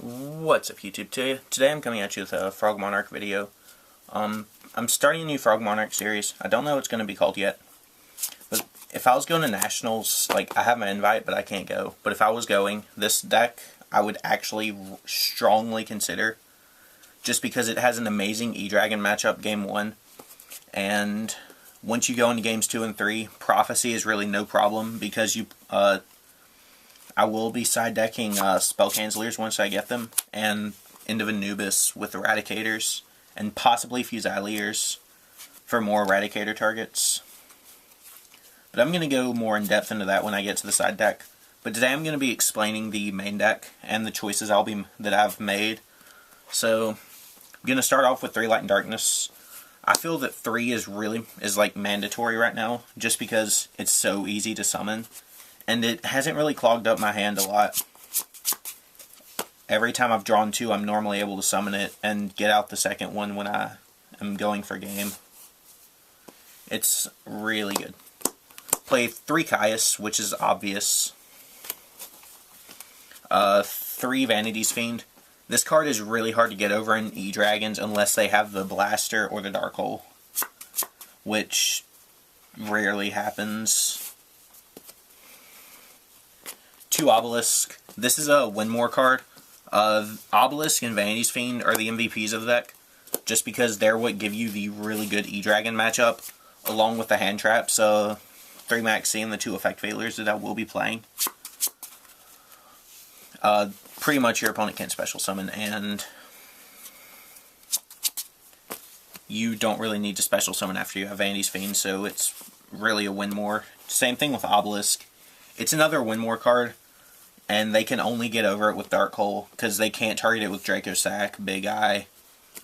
What's up, YouTube? Today I'm coming at you with a Frog Monarch video. I'm starting a new Frog Monarch series. I don't know what it's going to be called yet. But if I was going to Nationals, like, I have my invite, but I can't go. But if I was going, this deck I would actually strongly consider. Just because it has an amazing E-Dragon matchup Game 1. And once you go into Games 2 and 3, Prophecy is really no problem. Because I will be side decking Spell Cancelers once I get them, and End of Anubis with Eradicators, and possibly Fusiliers for more Eradicator targets. But I'm going to go more in depth into that when I get to the side deck. But today I'm going to be explaining the main deck and the choices that I've made. So I'm going to start off with 3 Light and Darkness. I feel that 3 is like mandatory right now, just because it's so easy to summon. And it hasn't really clogged up my hand a lot. Every time I've drawn 2, I'm normally able to summon it and get out the second one when I am going for game. It's really good. Play 3 Caius, which is obvious. 3 Vanity's Fiend. This card is really hard to get over in E-Dragons unless they have the Blaster or the Dark Hole, which rarely happens. 2 Obelisk. This is a win more card. Obelisk and Vanity's Fiend are the MVPs of the deck, just because they're what give you the really good E-Dragon matchup, along with the hand traps, 3 Maxi and the 2 Effect Failures that I will be playing. Pretty much your opponent can't special summon, and you don't really need to special summon after you have Vanity's Fiend, so it's really a win more. Same thing with Obelisk. It's another win more card, and they can only get over it with Dark Hole, because they can't target it with Draco Sack, Big Eye,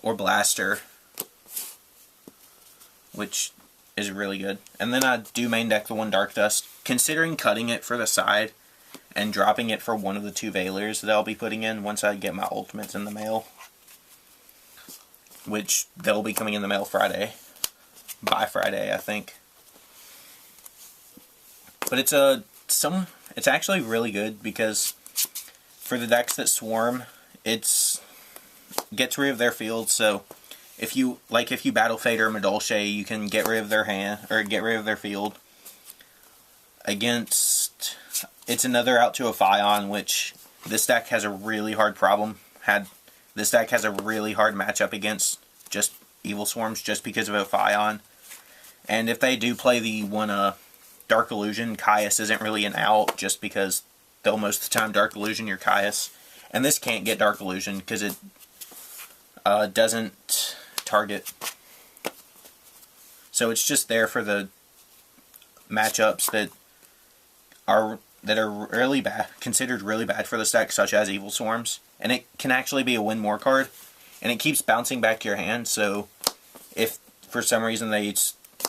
or Blaster, which is really good. And then I do main deck the 1 Dark Dust, considering cutting it for the side, and dropping it for one of the 2 Veilers that I'll be putting in once I get my ultimates in the mail, which they'll be coming in the mail Friday, by Friday, I think. But it's actually really good, because for the decks that swarm, it gets rid of their field. So if you battle Fate or Madolche, you can get rid of their hand or get rid of their field. It's another out to a Fion, which this deck has a really hard this deck has a really hard matchup against just Evil Swarms, just because of a Fion. And if they do play the one Dark Illusion, Caius isn't really an out, just because they'll most of the time Dark Illusion your Caius. And this can't get Dark Illusion because it doesn't target. So it's just there for the matchups that are really bad, considered really bad for this deck, such as Evil Swarms. And it can actually be a win more card, and it keeps bouncing back to your hand. So if for some reason they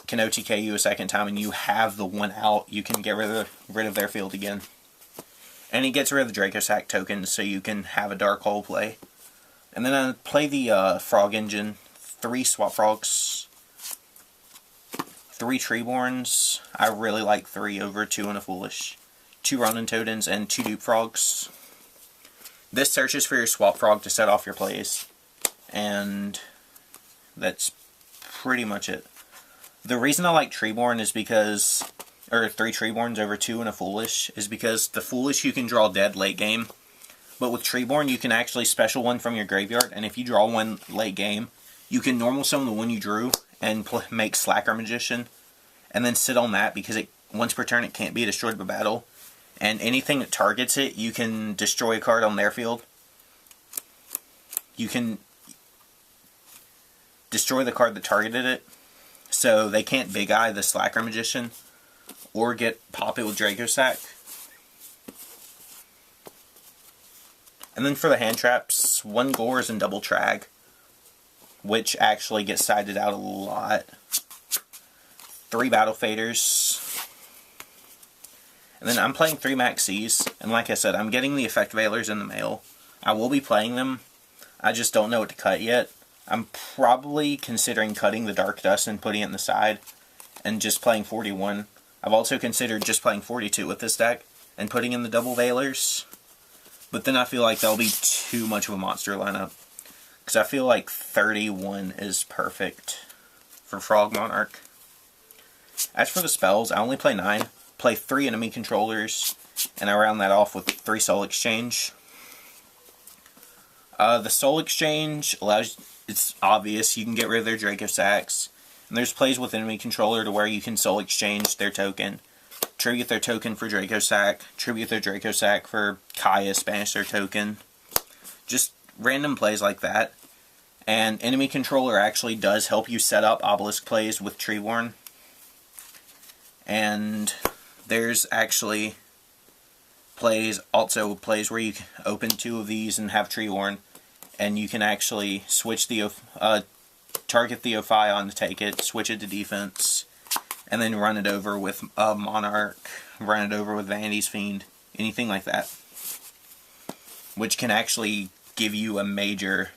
can OTK you a second time and you have the 1 out, you can get rid of their field again. And he gets rid of the Draco Sack tokens, so you can have a Dark Hole play. And then I play the Frog Engine, 3 Swap Frogs, 3 Treeborns. I really like 3 over 2 and a Foolish. 2 Ronin Totems and 2 Dupe Frogs. This searches for your Swap Frog to set off your plays. And that's pretty much it. The reason I like Treeborn is because, or 3 Treeborns over 2 and a Foolish, is because the Foolish you can draw dead late game. But with Treeborn you can actually special one from your graveyard, and if you draw one late game, you can normal summon the one you drew and make Slacker Magician, and then sit on that, because once per turn it can't be destroyed by battle. And anything that targets it, you can destroy a card on their field. You can destroy the card that targeted it, so they can't Big Eye the Slacker Magician, or pop it with Draco Sack. And then for the hand traps, 1 Gores and double Trag, which actually gets sided out a lot. 3 Battle Faders. And then I'm playing 3 Maxis, and like I said, I'm getting the Effect Veilers in the mail. I will be playing them, I just don't know what to cut yet. I'm probably considering cutting the Dark Dust and putting it in the side, and just playing 41. I've also considered just playing 42 with this deck, and putting in the double Veilers. But then I feel like that'll be too much of a monster lineup. Because I feel like 31 is perfect for Frog Monarch. As for the spells, I only play 9. Play 3 enemy controllers, and I round that off with 3 Soul Exchange. The Soul Exchange allows, it's obvious, you can get rid of their Draco Sacks. And there's plays with enemy controller to where you can Soul Exchange their token, tribute their token for Draco Sack, tribute their Draco Sack for Caius, banish their token. Just random plays like that. And enemy controller actually does help you set up obelisk plays with Treeborn. And there's actually also plays where you can open 2 of these and have Treeborn, and you can actually switch the target the Ophion to take it, switch it to defense, and then run it over with Monarch, run it over with Vanity's Fiend, anything like that, which can actually give you major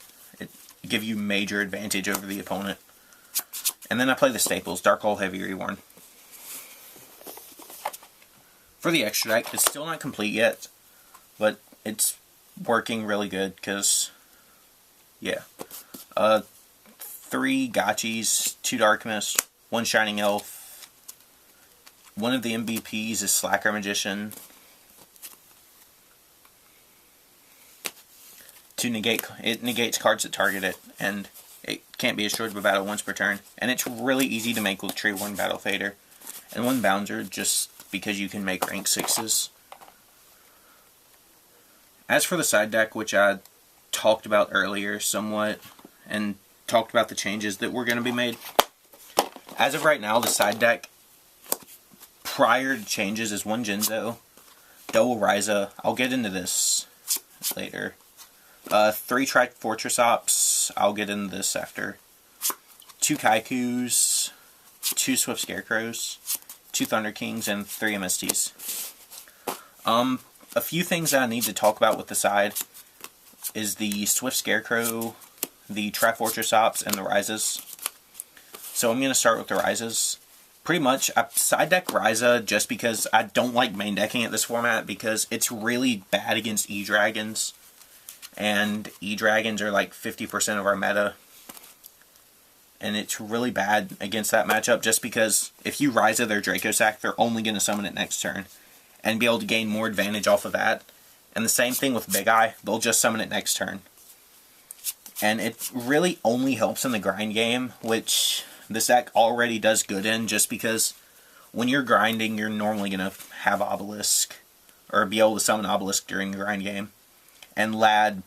advantage over the opponent. And then I play the staples, Dark Hole, Heavy Reborn. For the extra deck, it's still not complete yet, but it's working really good, because, yeah. 3 Gotchis, 2 Dark Mist, 1 Shining Elf. One of the MVPs is Slacker Magician. It negates cards that target it, and it can't be destroyed by battle once per turn. And it's really easy to make with Treeborn Battle Fader. And 1 Bouncer, just because you can make rank 6s. As for the side deck, which I talked about earlier somewhat, and talked about the changes that were going to be made, as of right now, the side deck, prior to changes, is 1 Jinzo, double Ryza, I'll get into this later, 3 Tri-Fortress Ops, I'll get into this after, 2 Kaikus, 2 Swift Scarecrows, 2 Thunder Kings, and 3 MSTs. A few things that I need to talk about with the side is the Swift Scarecrow, the Tri-Fortress Ops, and the Ryzas. So I'm going to start with the Ryzas. Pretty much, I side deck Ryza just because I don't like main decking at this format, because it's really bad against E-Dragons. And E-Dragons are like 50% of our meta. And it's really bad against that matchup, just because if you Ryza their Draco Sack, they're only going to summon it next turn, and be able to gain more advantage off of that. And the same thing with Big Eye, they'll just summon it next turn. And it really only helps in the grind game, which this deck already does good in, just because when you're grinding, you're normally going to have Obelisk, or be able to summon Obelisk during the grind game. And Lad,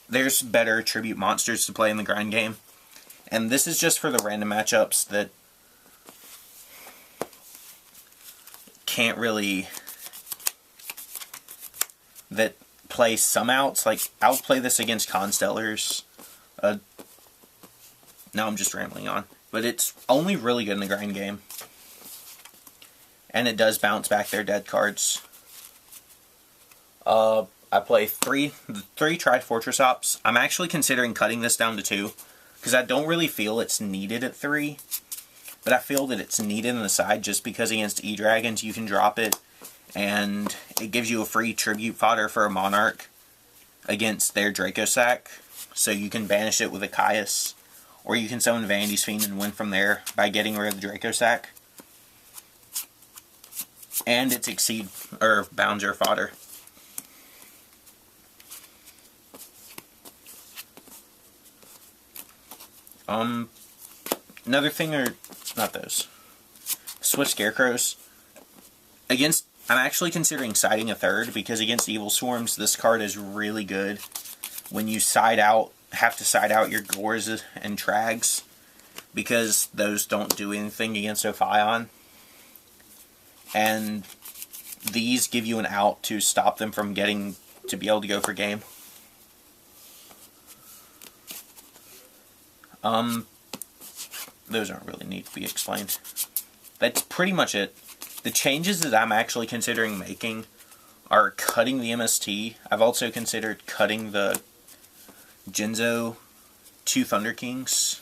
there's better tribute monsters to play in the grind game. And this is just for the random matchups that can't really, that play some outs. Like, I'll play this against Constellars. Now I'm just rambling on. But it's only really good in the grind game. And it does bounce back their dead cards. I play 3 Tri-Fortress Ops. I'm actually considering cutting this down to 2. Because I don't really feel it's needed at 3. But I feel that it's needed in the side just because against E-Dragons you can drop it. And it gives you a free tribute fodder for a Monarch against their Draco Sack. So you can banish it with a Caius. Or you can summon Vanity's Fiend and win from there by getting rid of the Draco Sack. And it's Exceed, or Bouncer fodder. Another thing, or not those, Swift Scarecrows. Against, I'm actually considering siding a 3rd, because against Evil Swarms, this card is really good. When you side out, have to side out your Gores and Trags, because those don't do anything against Ophion. And these give you an out to stop them from getting to be able to go for game. Those aren't really need to be explained. That's pretty much it. The changes that I'm actually considering making are cutting the MST. I've also considered cutting the Jinzo, 2 Thunder Kings,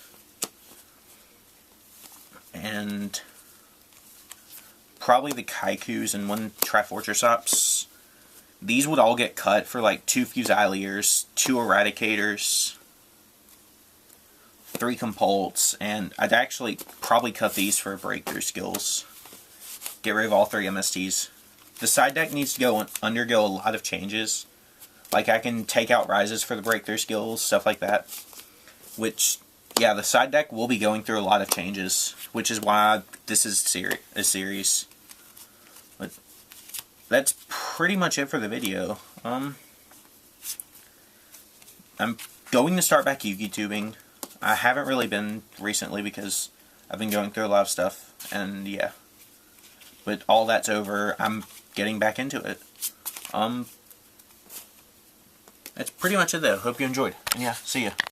and probably the Kaikus and 1 Tri-Fortress Ops, these would all get cut for like 2 Fusiliers, 2 Eradicators, 3 Compults, and I'd actually probably cut these for breakthrough skills. Get rid of all 3 MSTs. The side deck needs to undergo a lot of changes. Like, I can take out rises for the breakthrough skills, stuff like that. Which, yeah, the side deck will be going through a lot of changes, which is why this is a series. But that's pretty much it for the video. I'm going to start back YouTubing. I haven't really been recently because I've been going through a lot of stuff, and yeah. But all that's over. I'm getting back into it. That's pretty much it though. Hope you enjoyed. And yeah, see ya.